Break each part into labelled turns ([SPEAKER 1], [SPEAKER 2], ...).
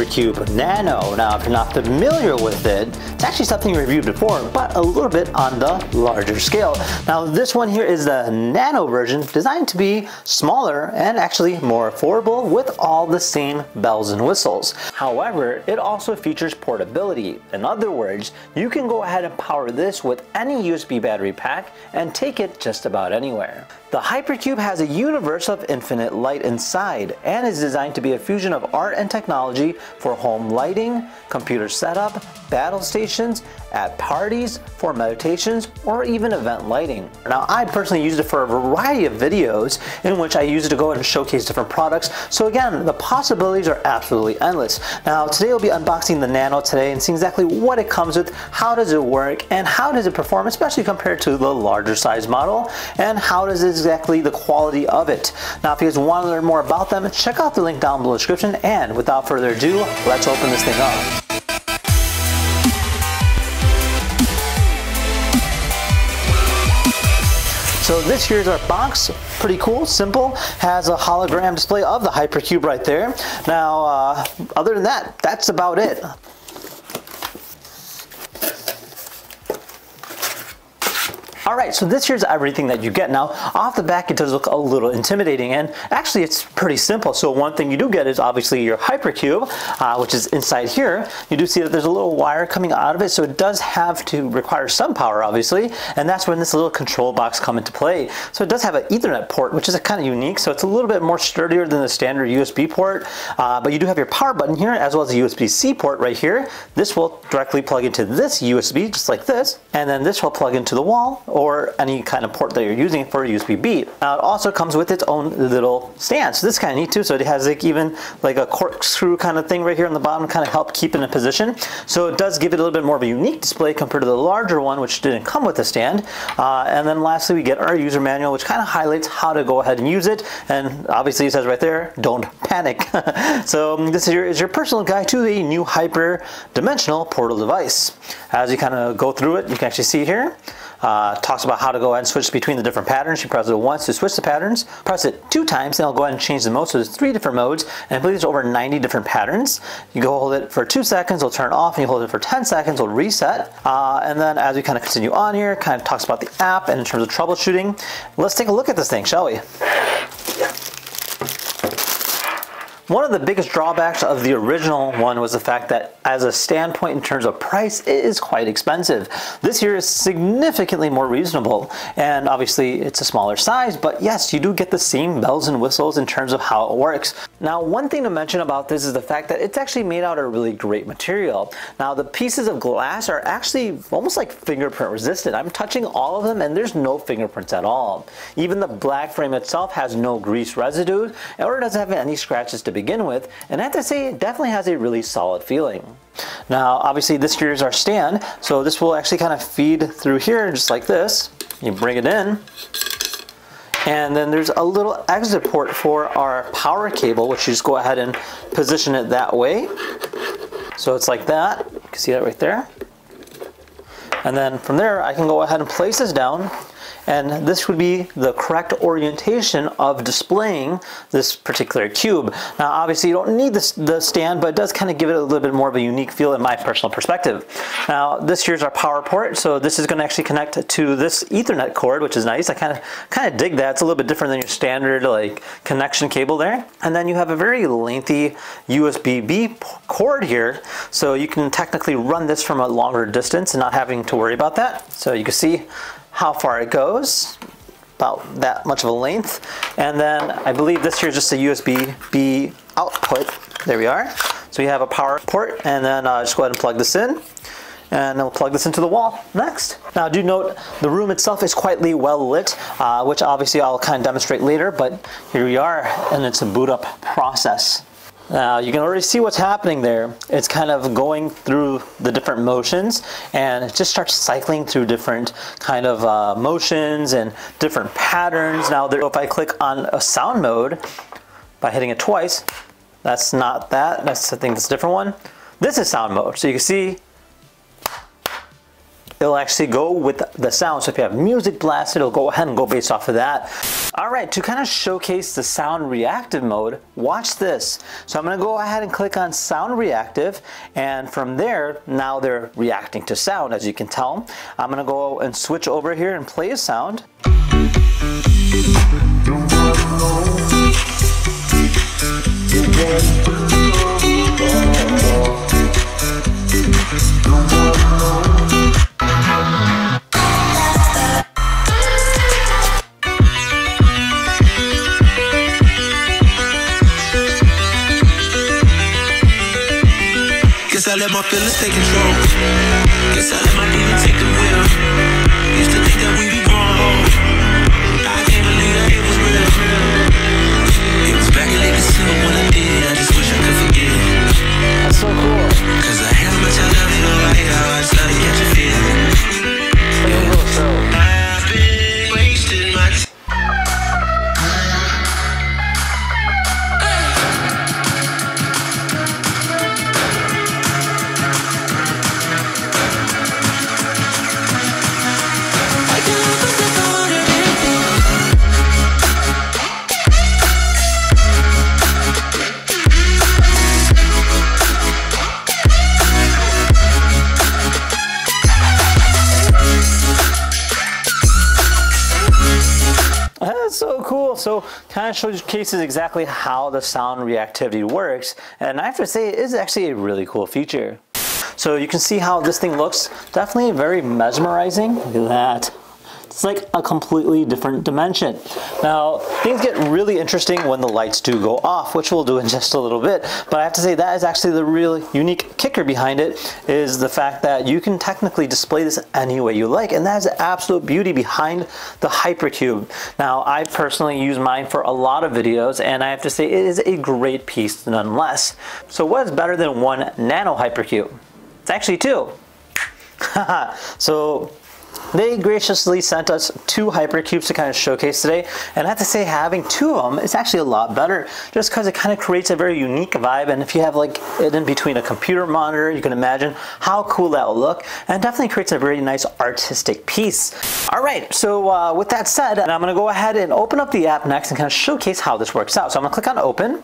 [SPEAKER 1] HyperCube Nano. Now, if you're not familiar with it, it's actually something we reviewed before, but a little bit on the larger scale. Now, this one here is the Nano version, designed to be smaller and actually more affordable with all the same bells and whistles. However, it also features portability. In other words, you can go ahead and power this with any USB battery pack and take it just about anywhere. The HyperCube has a universe of infinite light inside and is designed to be a fusion of art and technology for home lighting, computer setup, battle stations, at parties, for meditations, or even event lighting. Now, I personally used it for a variety of videos in which I used it to go and showcase different products. So again, the possibilities are absolutely endless. Now, today we'll be unboxing the Nano today and seeing exactly what it comes with, how does it work, and how does it perform, especially compared to the larger size model, and how does exactly the quality of it. Now, if you guys want to learn more about them, check out the link down below the description, and without further ado, let's open this thing up. So this here's our box, pretty cool, simple, has a hologram display of the HyperCube right there. Now, other than that, that's about it. Alright, so this here's everything that you get. Now, off the back it does look a little intimidating, and actually it's pretty simple. So one thing you do get is obviously your HyperCube, which is inside here. You do see that there's a little wire coming out of it, so it does have to require some power, obviously, and that's when this little control box comes into play. So it does have an Ethernet port, which is kind of unique, so it's a little bit more sturdier than the standard USB port, but you do have your power button here, as well as the USB-C port right here. This will directly plug into this USB, just like this, and then this will plug into the wall, or any kind of port that you're using for USB-B. Now, it also comes with its own little stand, so this is kind of neat too. So it has like even like a corkscrew kind of thing right here on the bottom, kind of help keep it in position. So it does give it a little bit more of a unique display compared to the larger one, which didn't come with a stand. And then lastly, we get our user manual, which kind of highlights how to go ahead and use it. And obviously it says right there, don't panic. So this is your personal guide to the new hyper-dimensional portal device. As you kind of go through it, you can actually see here, talks about how to go ahead and switch between the different patterns. You press it once to switch the patterns, press it 2 times, and it'll go ahead and change the mode. So there's 3 different modes, and I believe there's over 90 different patterns. You go hold it for 2 seconds, it'll turn off, and you hold it for 10 seconds, it'll reset. And then as we kind of continue on here, kind of talks about the app and in terms of troubleshooting. Let's take a look at this thing, shall we? One of the biggest drawbacks of the original one was the fact that as a standpoint in terms of price, it is quite expensive. This here is significantly more reasonable, and obviously it's a smaller size, but yes, you do get the same bells and whistles in terms of how it works. Now, one thing to mention about this is the fact that it's actually made out of a really great material. Now, the pieces of glass are actually almost like fingerprint resistant. I'm touching all of them and there's no fingerprints at all. Even the black frame itself has no grease residue, or it doesn't have any scratches to begin with, and I have to say it definitely has a really solid feeling. Now, obviously this here is our stand, so this will actually kind of feed through here just like this. You bring it in, and then there's a little exit port for our power cable, which you just go ahead and position it that way. So it's like that. You can see that right there. And then from there I can go ahead and place this down, and this would be the correct orientation of displaying this particular cube. Now, obviously you don't need the stand, but it does kind of give it a little bit more of a unique feel in my personal perspective. Now, this here's our power port, so this is going to actually connect to this Ethernet cord, which is nice. I kind of dig that. It's a little bit different than your standard like connection cable there. And then you have a very lengthy USB-B cord here, so you can technically run this from a longer distance and not having to worry about that. So you can see how far it goes, about that much of a length. And then I believe this here is just a USB-B output. There we are. So you have a power port, and then just go ahead and plug this in, and we'll plug this into the wall next. Now, do note the room itself is quite well lit, which obviously I'll kind of demonstrate later, but here we are, and it's a boot up process. Now, you can already see what's happening there. It's kind of going through the different motions, and it just starts cycling through different kind of motions and different patterns. Now, if I click on a sound mode by hitting it twice, that's not that. I think that's a different one. This is sound mode. So you can see it'll actually go with the sound. So if you have music blasted, it'll go ahead and go based off of that. All right, to kind of showcase the sound reactive mode, watch this. So I'm gonna go ahead and click on sound reactive, and from there, now they're reacting to sound, as you can tell. I'm gonna go and switch over here and play a sound.
[SPEAKER 2] Guess I let my feelings take control. Guess I let my demons take the wheel. Used to think that we be wrong. I can't believe that it was real. It was back in December when I did it. I just wish I could forget.
[SPEAKER 1] That's so cool.
[SPEAKER 2] Cause I had much I love you right now. I just love to catch a feel. I've been wasting my time.
[SPEAKER 1] That's so cool. So kind of showcases exactly how the sound reactivity works, and I have to say it is actually a really cool feature. So you can see how this thing looks. Definitely very mesmerizing. Look at that. It's like a completely different dimension. Now, things get really interesting when the lights do go off, which we'll do in just a little bit. But I have to say that is actually the really unique kicker behind it, is the fact that you can technically display this any way you like. And that is the absolute beauty behind the HyperCube. Now, I personally use mine for a lot of videos, and I have to say it is a great piece nonetheless. So what is better than one Nano HyperCube? It's actually two. So they graciously sent us 2 HyperCubes to kind of showcase today, and I have to say having 2 of them is actually a lot better, just because it kind of creates a very unique vibe. And if you have like it in between a computer monitor, you can imagine how cool that will look, and definitely creates a very nice artistic piece. All right, so with that said, I'm going to go ahead and open up the app next and kind of showcase how this works out. So I'm going to click on open,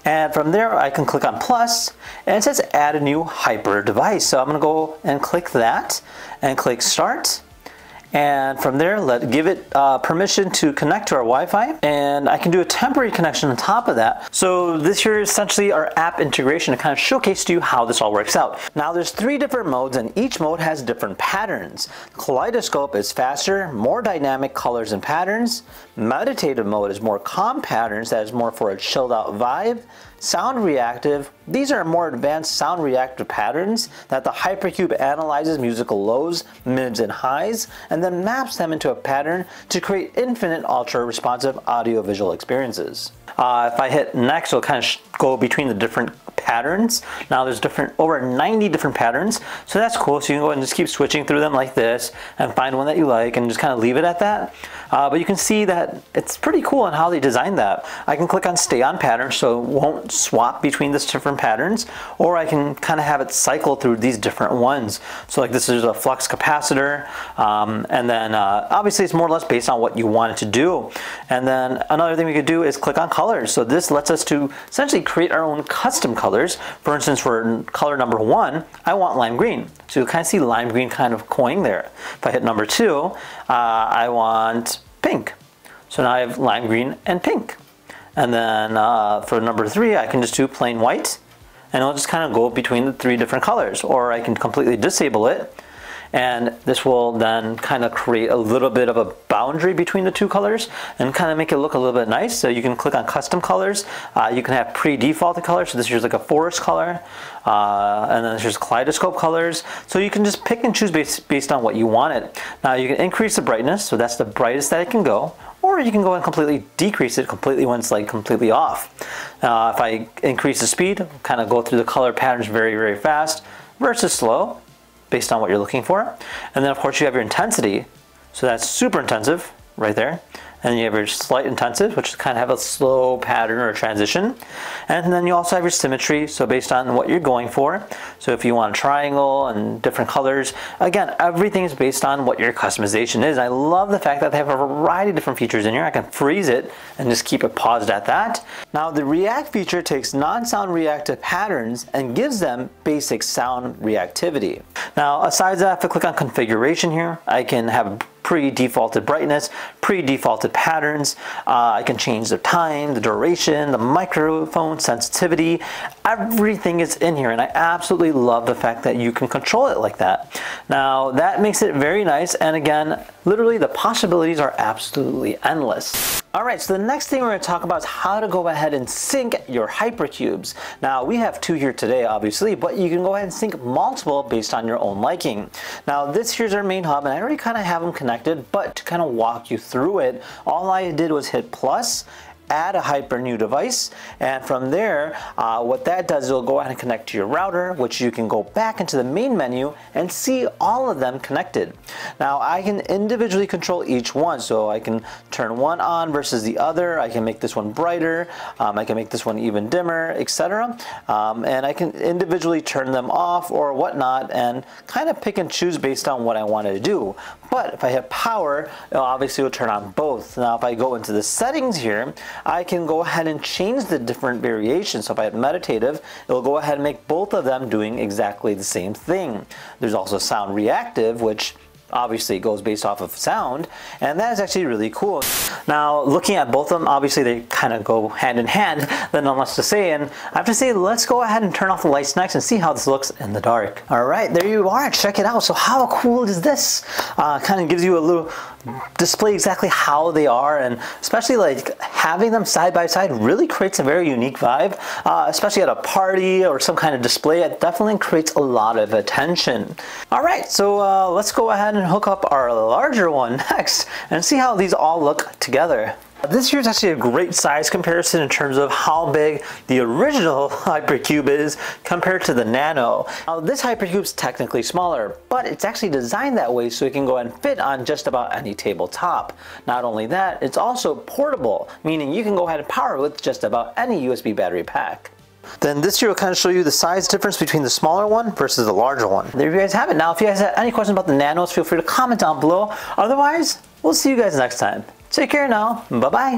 [SPEAKER 1] and from there I can click on plus, and it says add a new hyper device. So I'm going to go and click that and click start. And from there, give it permission to connect to our Wi-Fi, and I can do a temporary connection on top of that. So this here is essentially our app integration to kind of showcase to you how this all works out. Now there's 3 different modes, and each mode has different patterns. Kaleidoscope is faster, more dynamic colors and patterns. Meditative mode is more calm patterns, that is more for a chilled out vibe. Sound reactive, these are more advanced sound reactive patterns that the HyperCube analyzes musical lows, mids, and highs, and then maps them into a pattern to create infinite ultra responsive audio-visual experiences. If I hit next, it'll kind of go between the different patterns. Now there's over 90 different patterns, so that's cool. So you can go and just keep switching through them like this and find one that you like and just kind of leave it at that. But you can see that it's pretty cool on how they designed that. I can click on stay on pattern, so it won't swap between these different patterns, or I can kind of have it cycle through these different ones. So like this is a flux capacitor, and then obviously it's more or less based on what you want it to do. And then another thing we could do is click on colors. So this lets us to essentially create our own custom colors. For instance, for color number 1, I want lime green. So you kind of see lime green kind of going there. If I hit number 2, I want pink. So now I have lime green and pink. And then for number 3, I can just do plain white, and it'll just kind of go between the 3 different colors. Or I can completely disable it, and this will then kind of create a little bit of a boundary between the 2 colors and kind of make it look a little bit nice. So you can click on custom colors. You can have pre-defaulted colors. So this here's like a forest color, and then there's kaleidoscope colors. So you can just pick and choose based on what you want it. Now you can increase the brightness, so that's the brightest that it can go, or you can go and completely decrease it completely when it's like completely off. If I increase the speed, kind of go through the color patterns very, very fast versus slow, based on what you're looking for. And then of course you have your intensity, so that's super intensive right there. and you have your slight intensive, which kind of have a slow pattern or transition. And then you also have your symmetry, so based on what you're going for. So if you want a triangle and different colors, again, everything is based on what your customization is. I love the fact that they have a variety of different features in here. I can freeze it and just keep it paused at that. Now the React feature takes non-sound reactive patterns and gives them basic sound reactivity. Now aside that, if I click on configuration here, I can have pre-defaulted brightness, pre-defaulted patterns. I can change the time, the duration, the microphone sensitivity. Everything is in here, and I absolutely love the fact that you can control it like that. Now that makes it very nice, and again, literally the possibilities are absolutely endless. Alright, so the next thing we're going to talk about is how to go ahead and sync your hypercubes. Now we have 2 here today obviously, but you can go ahead and sync multiple based on your own liking. Now this here's our main hub, and I already kind of have them connected, but to kind of walk you through it, all I did was hit plus, add a hyper new device, and from there what that does is it'll go ahead and connect to your router, which you can go back into the main menu and see all of them connected. Now I can individually control each one, so I can turn one on versus the other. I can make this one brighter, I can make this one even dimmer, etc. And I can individually turn them off or whatnot and kind of pick and choose based on what I wanted to do. But if I hit power, obviously it will turn on both. Now if I go into the settings here, I can go ahead and change the different variations. So if I hit meditative, it will go ahead and make both of them doing exactly the same thing. There's also sound reactive, which obviously goes based off of sound, and that is actually really cool. Now looking at both of them, obviously they kind of go hand in hand, then not much to say, and I have to say let's go ahead and turn off the lights next and see how this looks in the dark. Alright, there you are, check it out. So how cool is this? Kind of gives you a little display exactly how they are, and especially like having them side by side really creates a very unique vibe, especially at a party or some kind of display. It definitely creates a lot of attention. Alright, so let's go ahead and hook up our larger one next and see how these all look together. This here is actually a great size comparison in terms of how big the original HyperCube is compared to the Nano. Now this HyperCube is technically smaller, but it's actually designed that way so it can go and fit on just about any tabletop. Not only that, it's also portable, meaning you can go ahead and power it with just about any USB battery pack. Then this here will kind of show you the size difference between the smaller one versus the larger one. There you guys have it. Now if you guys have any questions about the Nanos, feel free to comment down below. Otherwise, we'll see you guys next time. Take care now. Bye-bye.